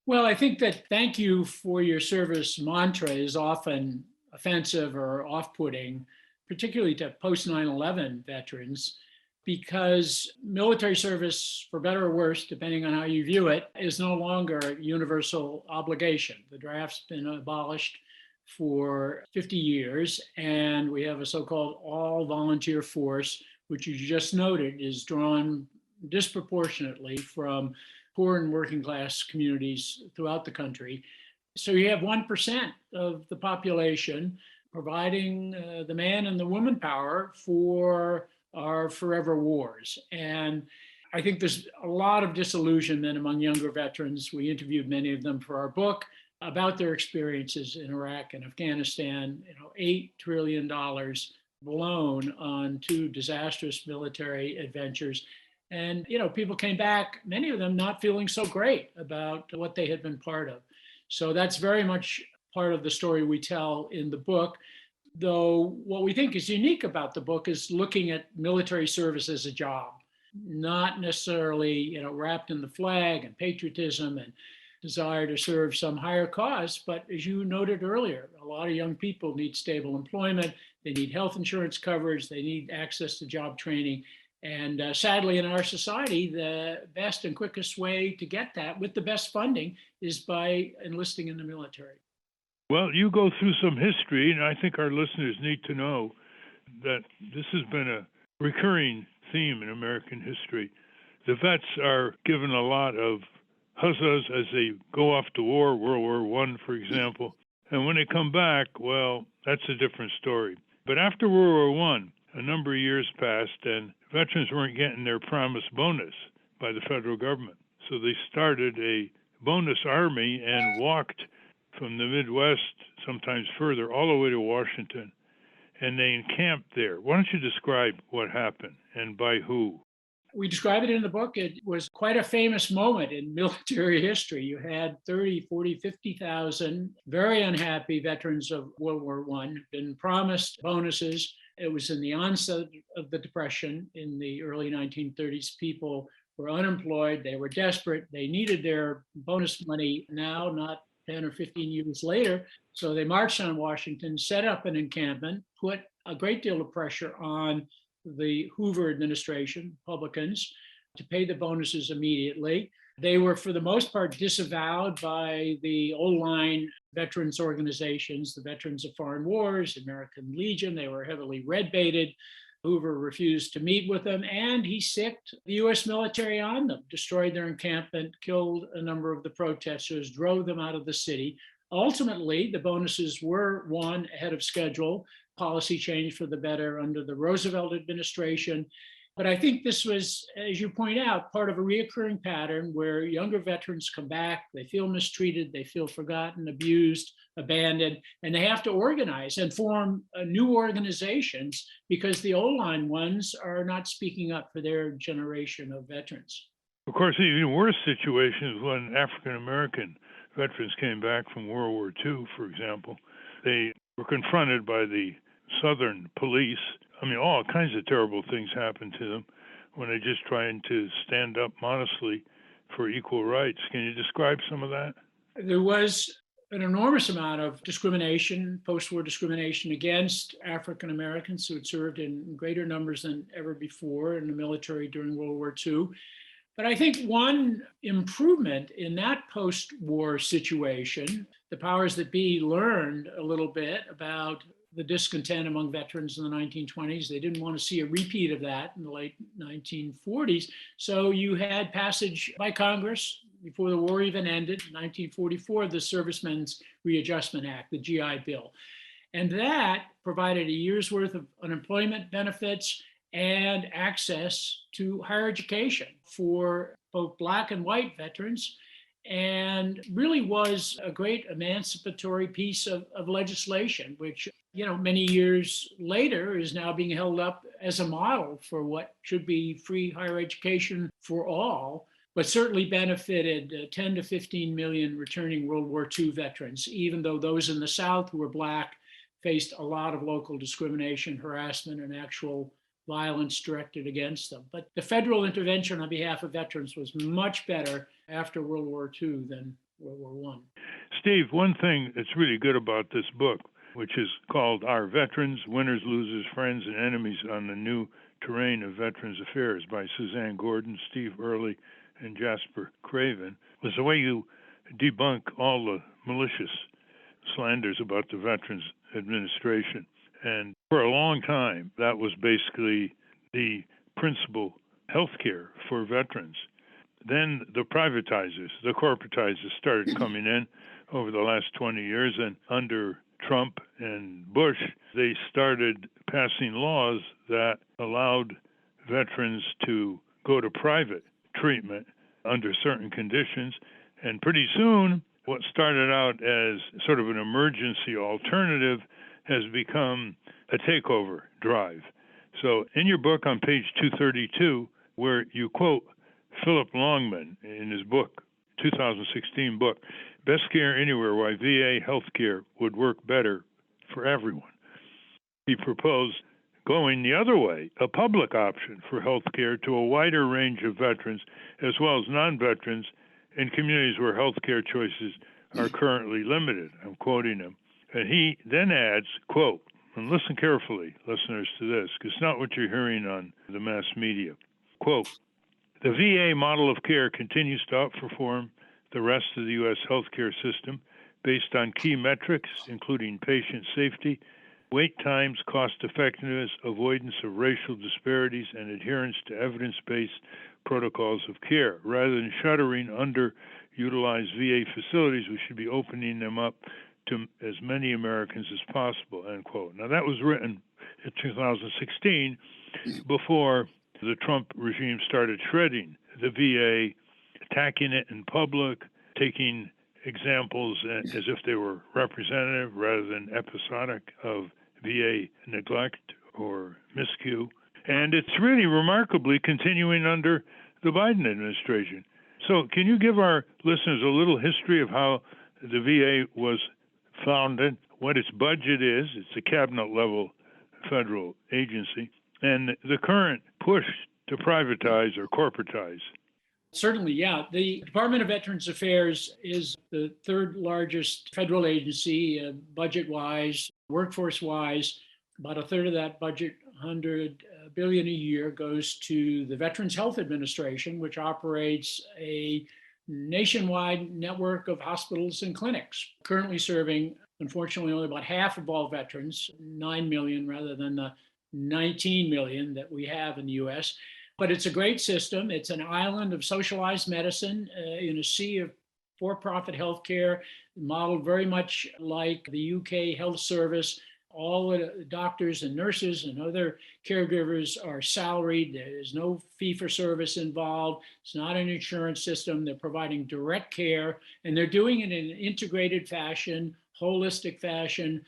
Well, I think that "thank you for your service" mantra is often offensive or off-putting, particularly to post 9/11 veterans, because military service, for better or worse, depending on how you view it, is no longer a universal obligation. The draft's been abolished for 50 years, and we have a so-called all-volunteer force, which you just noted is drawn disproportionately from poor and working class communities throughout the country. So you have 1% of the population providing the man and the woman power for our forever wars. And I think there's a lot of disillusionment among younger veterans. We interviewed many of them for our book about their experiences in Iraq and Afghanistan. $8 trillion blown on two disastrous military adventures. And, people came back, many of them not feeling so great about what they had been part of. So that's very much part of the story we tell in the book. Though what we think is unique about the book is looking at military service as a job, not necessarily, wrapped in the flag and patriotism and desire to serve some higher cause. But as you noted earlier, a lot of young people need stable employment. They need health insurance coverage. They need access to job training. And sadly, in our society, the best and quickest way to get that with the best funding is by enlisting in the military. Well, you go through some history, and I think our listeners need to know that this has been a recurring theme in American history. The vets are given a lot of huzzas as they go off to war, World War I, for example. And when they come back, well, that's a different story. But after World War I, a number of years passed, and veterans weren't getting their promised bonus by the federal government. So they started a bonus army and walked from the Midwest, sometimes further, all the way to Washington, and they encamped there. Why don't you describe what happened and by who? We describe it in the book. It was quite a famous moment in military history. You had 30, 40, 50,000 very unhappy veterans of World War I, been promised bonuses. It was in the onset of the Depression in the early 1930s. People were unemployed. They were desperate. They needed their bonus money now, not 10 or 15 years later. So they marched on Washington, set up an encampment, put a great deal of pressure on the Hoover administration, Republicans, to pay the bonuses immediately. They were, for the most part, disavowed by the old line veterans organizations, the Veterans of Foreign Wars, American Legion. They were heavily red-baited. Hoover refused to meet with them, and he sicked the U.S. military on them, destroyed their encampment, killed a number of the protesters, drove them out of the city. Ultimately, the bonuses were won ahead of schedule. Policy changed for the better under the Roosevelt administration. But I think this was, as you point out, part of a reoccurring pattern where younger veterans come back, they feel mistreated, they feel forgotten, abused, abandoned, and they have to organize and form new organizations because the old line ones are not speaking up for their generation of veterans. Of course, even worse situations when African American veterans came back from World War II, for example. They were confronted by the Southern police. I mean, all kinds of terrible things happened to them when they're just trying to stand up modestly for equal rights. Can you describe some of that? There was an enormous amount of discrimination, post-war discrimination against African Americans who had served in greater numbers than ever before in the military during World War II. But I think one improvement in that post-war situation, the powers that be learned a little bit about the discontent among veterans in the 1920s. They didn't want to see a repeat of that in the late 1940s. So you had passage by Congress before the war even ended, in 1944, the Servicemen's Readjustment Act, the GI Bill. And that provided a year's worth of unemployment benefits and access to higher education for both Black and white veterans, and really was a great emancipatory piece of legislation, which, many years later is now being held up as a model for what should be free higher education for all, but certainly benefited 10 to 15 million returning World War II veterans, even though those in the South who were Black faced a lot of local discrimination, harassment, and actual violence directed against them. But the federal intervention on behalf of veterans was much better after World War II than World War I. Steve, one thing that's really good about this book, which is called Our Veterans, Winners, Losers, Friends, and Enemies on the New Terrain of Veterans Affairs by Suzanne Gordon, Steve Early, and Jasper Craven, was the way you debunk all the malicious slanders about the Veterans Administration. And for a long time, that was basically the principal health care for veterans. Then the privatizers, the corporatizers started coming in over the last 20 years. And under Trump and Bush, they started passing laws that allowed veterans to go to private treatment under certain conditions. And pretty soon, what started out as sort of an emergency alternative has become a takeover drive. So in your book on page 232, where you quote Philip Longman in his book, 2016 book, Best Care Anywhere, Why VA Healthcare Would Work Better for Everyone. He proposed going the other way, a public option for health care to a wider range of veterans as well as non-veterans in communities where health care choices are currently limited. I'm quoting him. And he then adds, quote, and listen carefully, listeners, to this, because it's not what you're hearing on the mass media. Quote, the VA model of care continues to outperform the rest of the U.S. healthcare system based on key metrics, including patient safety, wait times, cost effectiveness, avoidance of racial disparities, and adherence to evidence-based protocols of care. Rather than shuttering underutilized VA facilities, we should be opening them up to as many Americans as possible, end quote. Now, that was written in 2016 before the Trump regime started shredding the VA, attacking it in public, taking examples as if they were representative rather than episodic of VA neglect or miscue. And it's really remarkably continuing under the Biden administration. So can you give our listeners a little history of how the VA was founded, what its budget is? It's a cabinet-level federal agency, and the current push to privatize or corporatize. Certainly, yeah. The Department of Veterans Affairs is the third largest federal agency, budget-wise, workforce-wise. About a third of that budget, $100 billion a year, goes to the Veterans Health Administration, which operates a nationwide network of hospitals and clinics, currently serving, unfortunately, only about half of all veterans, 9 million rather than the 19 million that we have in the US. But it's a great system. It's an island of socialized medicine in a sea of for-profit healthcare, modeled very much like the UK health service. All the doctors and nurses and other caregivers are salaried. There's no fee-for-service involved. It's not an insurance system. They're providing direct care, and they're doing it in an integrated fashion, holistic fashion,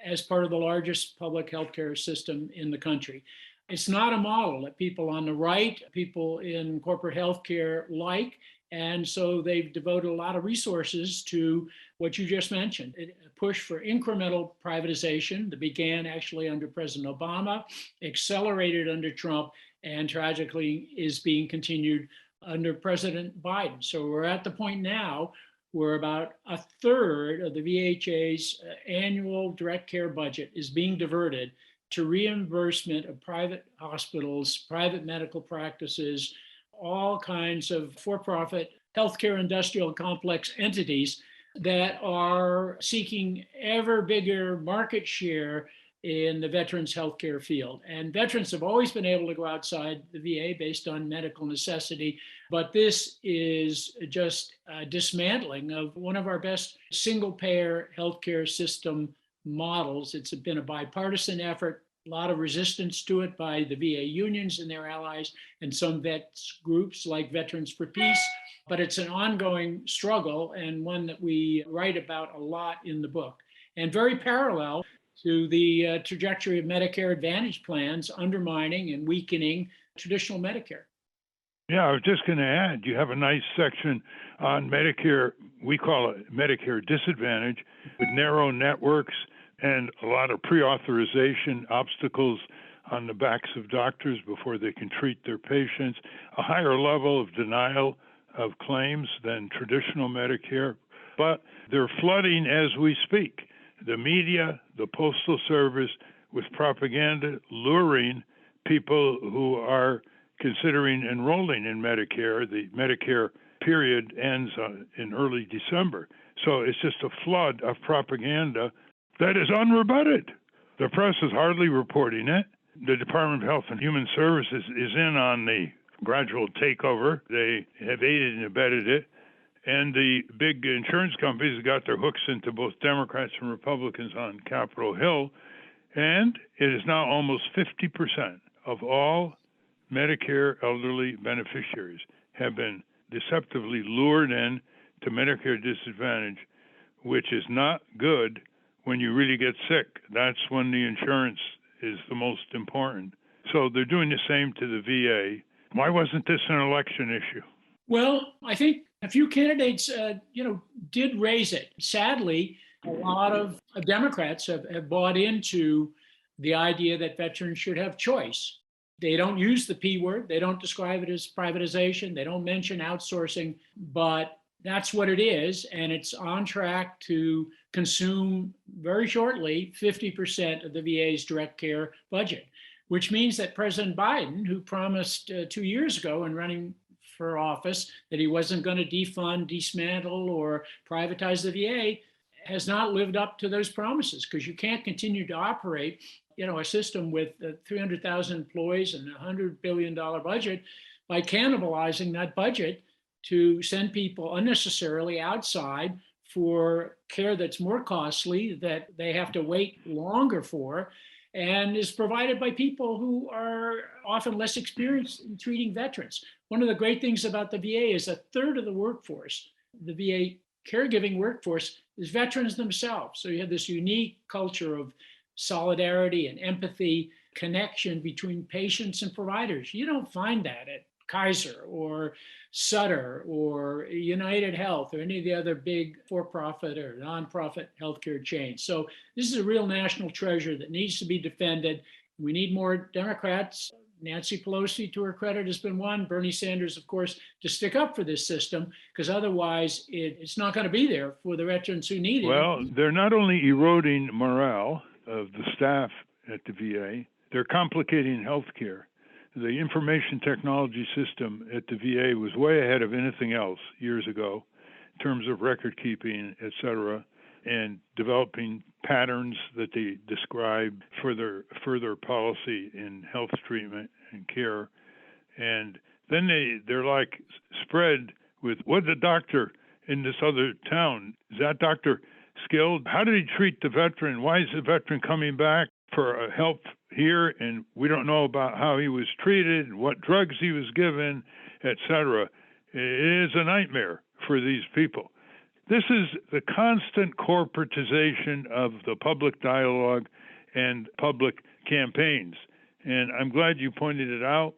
as part of the largest public healthcare system in the country. It's not a model that people on the right, people in corporate healthcare like, and so they've devoted a lot of resources to what you just mentioned, a push for incremental privatization that began actually under President Obama, accelerated under Trump, and tragically is being continued under President Biden. So we're at the point now where about a third of the VHA's annual direct care budget is being diverted to reimbursement of private hospitals, private medical practices, all kinds of for-profit healthcare industrial complex entities that are seeking ever bigger market share in the veterans healthcare field. And veterans have always been able to go outside the VA based on medical necessity, but this is just a dismantling of one of our best single-payer healthcare system models. It's been a bipartisan effort, a lot of resistance to it by the VA unions and their allies and some vets groups like Veterans for Peace, but it's an ongoing struggle and one that we write about a lot in the book. And very parallel to the trajectory of Medicare Advantage plans undermining and weakening traditional Medicare. Yeah, I was just going to add, you have a nice section on Medicare, we call it Medicare Disadvantage, with narrow networks and a lot of pre-authorization obstacles on the backs of doctors before they can treat their patients, a higher level of denial of claims than traditional Medicare, but they're flooding as we speak. The media, the Postal Service, with propaganda luring people who are considering enrolling in Medicare. The Medicare period ends in early December. So it's just a flood of propaganda that is unrebutted. The press is hardly reporting it. The Department of Health and Human Services is in on the gradual takeover. They have aided and abetted it. And the big insurance companies got their hooks into both Democrats and Republicans on Capitol Hill. And it is now almost 50% of all Medicare elderly beneficiaries have been deceptively lured in to Medicare disadvantage, which is not good when you really get sick. That's when the insurance is the most important. So they're doing the same to the VA. Why wasn't this an election issue? Well, I think a few candidates, did raise it. Sadly, a lot of Democrats have bought into the idea that veterans should have choice. They don't use the P word. They don't describe it as privatization. They don't mention outsourcing, but that's what it is. And it's on track to consume very shortly 50% of the VA's direct care budget, which means that President Biden, who promised 2 years ago in running for office that he wasn't going to defund, dismantle, or privatize the VA, has not lived up to those promises, because you can't continue to operate a system with 300,000 employees and a $100 billion budget by cannibalizing that budget to send people unnecessarily outside for care that's more costly, that they have to wait longer for, and is provided by people who are often less experienced in treating veterans. One of the great things about the VA is a third of the workforce, the VA caregiving workforce, is veterans themselves. So you have this unique culture of solidarity and empathy, connection between patients and providers. You don't find that at Kaiser or Sutter or United Health or any of the other big for-profit or nonprofit healthcare chains. So this is a real national treasure that needs to be defended. We need more Democrats. Nancy Pelosi, to her credit, has been one. Bernie Sanders, of course, to stick up for this system, because otherwise it's not going to be there for the veterans who need it. Well, they're not only eroding morale of the staff at the VA, they're complicating healthcare. The information technology system at the VA was way ahead of anything else years ago in terms of record keeping, et cetera, and developing patterns that they describe for their further policy in health treatment and care. And then they're like spread with, what the doctor in this other town, is that doctor skilled? How did he treat the veteran? Why is the veteran coming back for help here? And we don't know about how he was treated and what drugs he was given, et cetera. It is a nightmare for these people. This is the constant corporatization of the public dialogue and public campaigns. And I'm glad you pointed it out,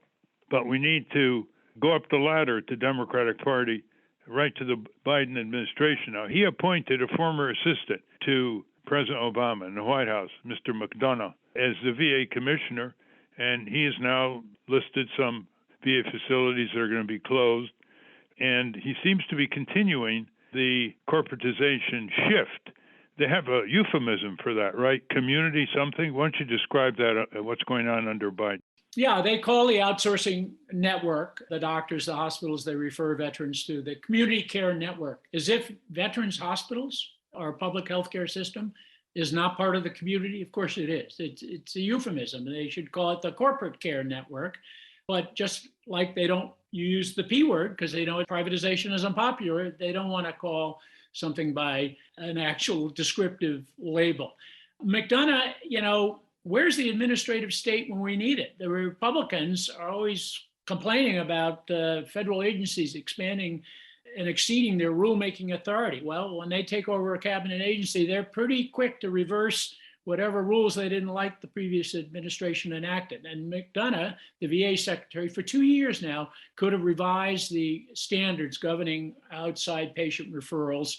but we need to go up the ladder at the Democratic Party right to the Biden administration. Now, he appointed a former assistant to President Obama in the White House, Mr. McDonough, as the VA commissioner, and he has now listed some VA facilities that are going to be closed, and he seems to be continuing the corporatization shift. They have a euphemism for that, right? Community something? Why don't you describe that, what's going on under Biden? Yeah, they call the outsourcing network, the doctors, the hospitals they refer veterans to, the community care network, as if veterans hospitals, our public healthcare system, is not part of the community. Of course it is. It's a euphemism. They should call it the corporate care network. But just like they don't use the P word because they know privatization is unpopular, they don't want to call something by an actual descriptive label. McDonough, where's the administrative state when we need it? The Republicans are always complaining about federal agencies expanding and exceeding their rulemaking authority. Well, when they take over a cabinet agency, they're pretty quick to reverse whatever rules they didn't like the previous administration enacted. And McDonough, the VA secretary, for 2 years now, could have revised the standards governing outside patient referrals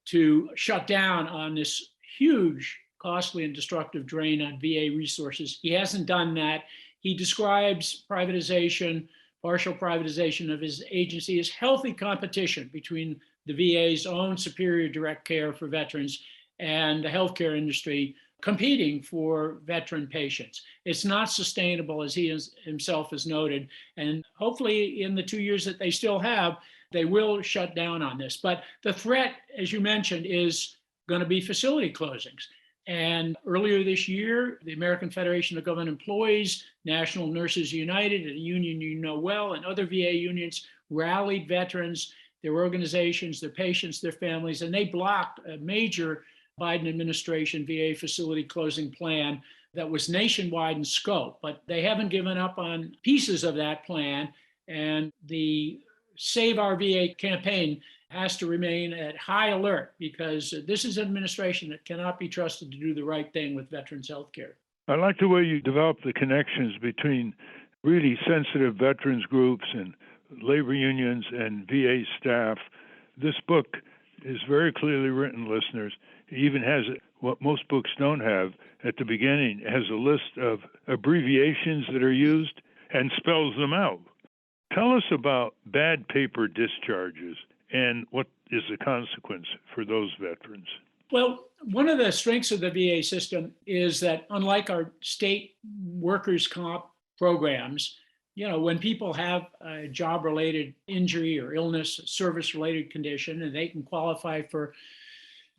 to shut down on this huge, costly and destructive drain on VA resources. He hasn't done that. He describes privatization, partial privatization of his agency, as healthy competition between the VA's own superior direct care for veterans and the healthcare industry competing for veteran patients. It's not sustainable, as he himself has noted. And hopefully in the 2 years that they still have, they will shut down on this. But the threat, as you mentioned, is going to be facility closings. And earlier this year, the American Federation of Government Employees, National Nurses United, a union you know well, and other VA unions rallied veterans their organizations, their patients, their families, and they blocked a major Biden administration VA facility closing plan that was nationwide in scope. But they haven't given up on pieces of that plan. And the Save Our VA campaign has to remain at high alert because this is an administration that cannot be trusted to do the right thing with veterans health care. I like the way you develop the connections between really sensitive veterans groups and labor unions and VA staff. This book is very clearly written, listeners. It even has what most books don't have at the beginning. It has a list of abbreviations that are used and spells them out. Tell us about bad paper discharges and what is the consequence for those veterans. Well, one of the strengths of the VA system is that unlike our state workers' comp programs, when people have a job-related injury or illness, service-related condition, and they can qualify for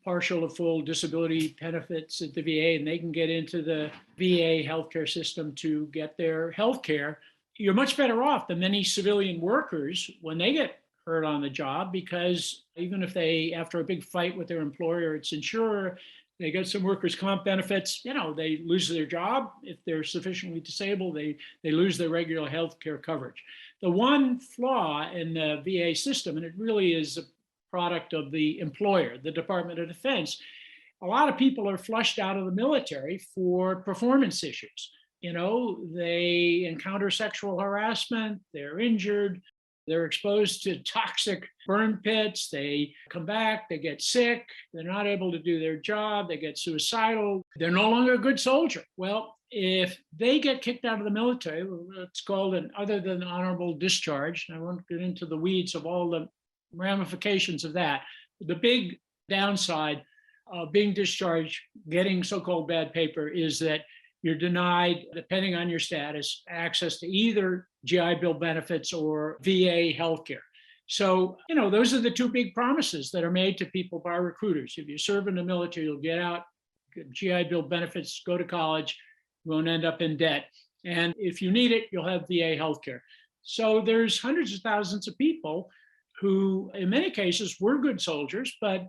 partial or full disability benefits at the VA, and they can get into the VA healthcare system to get their healthcare, you're much better off than many civilian workers when they get hurt on the job, because even if they, after a big fight with their employer, its insurer, they get some workers' comp benefits, they lose their job. If they're sufficiently disabled, they lose their regular health care coverage. The one flaw in the VA system, and it really is a product of the employer, the Department of Defense, a lot of people are flushed out of the military for performance issues. They encounter sexual harassment, they're injured, they're exposed to toxic burn pits, they come back, they get sick, they're not able to do their job, they get suicidal, they're no longer a good soldier. Well, if they get kicked out of the military, it's called an other than honorable discharge. I won't get into the weeds of all the ramifications of that. The big downside of being discharged, getting so-called bad paper, is that you're denied, depending on your status, access to either GI Bill benefits or VA healthcare. So, those are the two big promises that are made to people by recruiters. If you serve in the military, you'll get out, get GI Bill benefits, go to college, you won't end up in debt. And if you need it, you'll have VA healthcare. So there's hundreds of thousands of people who, in many cases, were good soldiers, but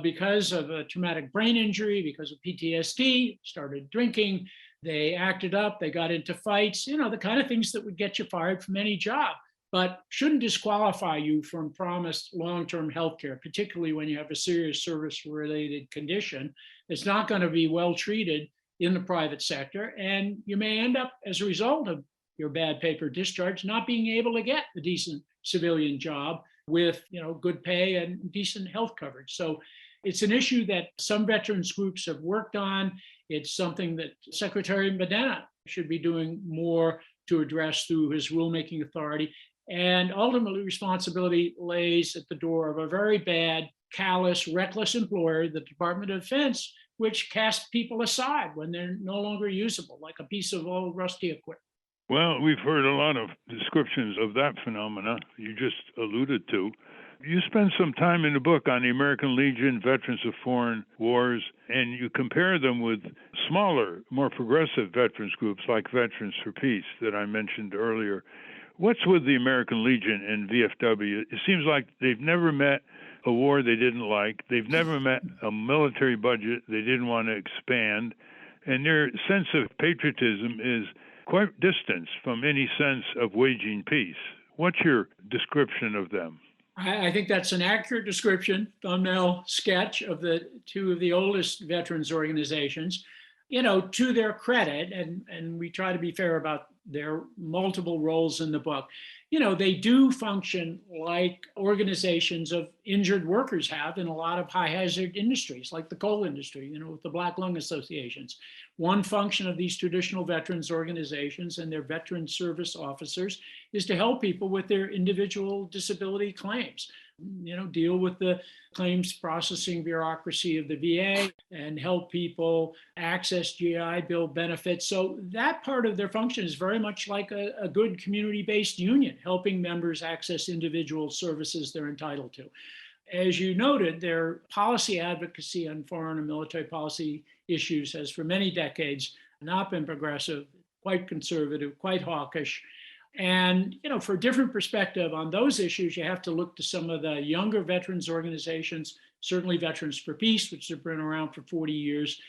because of a traumatic brain injury, because of PTSD, started drinking, they acted up, they got into fights, the kind of things that would get you fired from any job, but shouldn't disqualify you from promised long-term health care, particularly when you have a serious service-related condition that's not going to be well treated in the private sector. And you may end up, as a result of your bad paper discharge, not being able to get a decent civilian job with good pay and decent health coverage. So it's an issue that some veterans groups have worked on. It's something that Secretary Medina should be doing more to address through his rulemaking authority. And ultimately, responsibility lays at the door of a very bad, callous, reckless employer, the Department of Defense, which casts people aside when they're no longer usable, like a piece of old rusty equipment. Well, we've heard a lot of descriptions of that phenomena you just alluded to. You spend some time in the book on the American Legion, Veterans of Foreign Wars, and you compare them with smaller, more progressive veterans groups like Veterans for Peace that I mentioned earlier. What's with the American Legion and VFW? It seems like they've never met a war they didn't like. They've never met a military budget they didn't want to expand. And their sense of patriotism is quite distant from any sense of waging peace. What's your description of them? I think that's an accurate description, thumbnail sketch of the two of the oldest veterans organizations. To their credit, and we try to be fair about their multiple roles in the book, they do function like organizations of injured workers have in a lot of high hazard industries, like the coal industry, with the Black Lung Associations. One function of these traditional veterans organizations and their veteran service officers is to help people with their individual disability claims, deal with the claims processing bureaucracy of the VA and help people access GI Bill benefits. So that part of their function is very much like a good community-based union, helping members access individual services they're entitled to. As you noted, their policy advocacy on foreign and military policy issues has for many decades not been progressive, quite conservative, quite hawkish. And, for a different perspective on those issues, you have to look to some of the younger veterans organizations, certainly Veterans for Peace, which have been around for 40 years,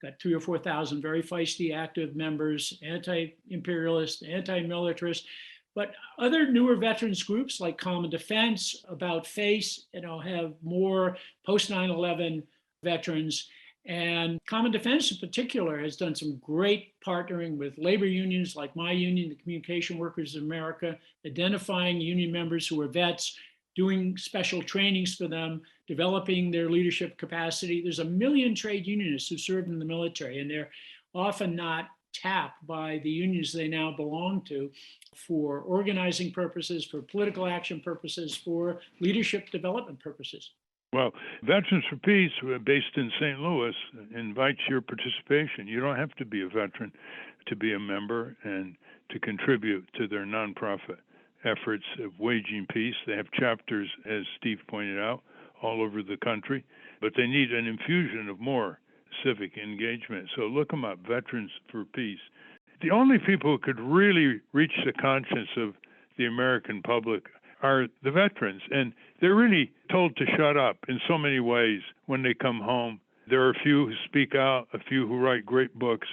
got 3,000 or 4,000 very feisty active members, anti-imperialist, anti-militarist. But other newer veterans groups like Common Defense, About Face, have more post 9/11 veterans. And Common Defense in particular has done some great partnering with labor unions like my union, the Communication Workers of America, identifying union members who are vets, doing special trainings for them, developing their leadership capacity. There's 1 million trade unionists who served in the military, and they're often not tapped by the unions they now belong to for organizing purposes, for political action purposes, for leadership development purposes. Well, Veterans for Peace, based in St. Louis, invites your participation. You don't have to be a veteran to be a member and to contribute to their nonprofit efforts of waging peace. They have chapters, as Steve pointed out, all over the country, but they need an infusion of more civic engagement. So look them up, Veterans for Peace. The only people who could really reach the conscience of the American public are the veterans, and they're really told to shut up in so many ways when they come home. There are a few who speak out, a few who write great books,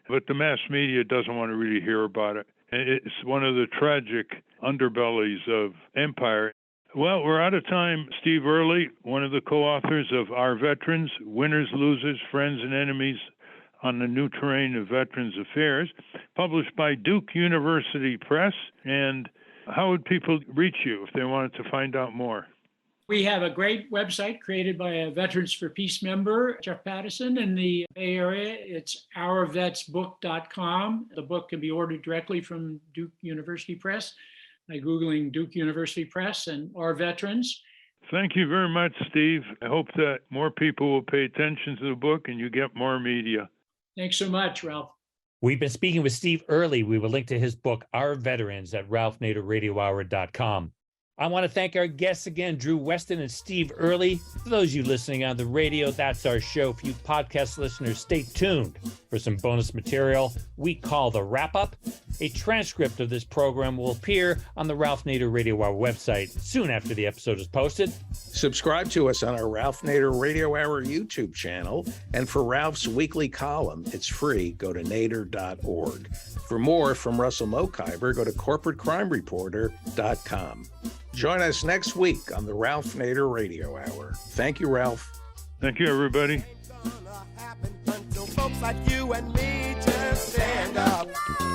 but the mass media doesn't want to really hear about it. It's one of the tragic underbellies of empire. Well, we're out of time. Steve Early, one of the co-authors of Our Veterans, Winners, Losers, Friends, and Enemies on the New Terrain of Veterans Affairs, published by Duke University Press. And how would people reach you if they wanted to find out more? We have a great website created by a Veterans for Peace member, Jeff Pattison, in the Bay Area. It's ourvetsbook.com. The book can be ordered directly from Duke University Press by Googling Duke University Press and Our Veterans. Thank you very much, Steve. I hope that more people will pay attention to the book and you get more media. Thanks so much, Ralph. We've been speaking with Steve Early. We will link to his book, Our Veterans, at ralphnaderradiohour.com. I want to thank our guests again, Drew Westen and Steve Early. For those of you listening on the radio, that's our show. For you podcast listeners, stay tuned for some bonus material we call The Wrap-Up. A transcript of this program will appear on the Ralph Nader Radio Hour website soon after the episode is posted. Subscribe to us on our Ralph Nader Radio Hour YouTube channel. And for Ralph's weekly column, it's free. Go to nader.org. For more from Russell Mokhiber, go to corporatecrimereporter.com. Join us next week on the Ralph Nader Radio Hour. Thank you, Ralph. Thank you, everybody. Until folks like you and me just stand up.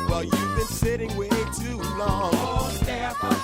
Well, you've been sitting way too long. Oh, step up.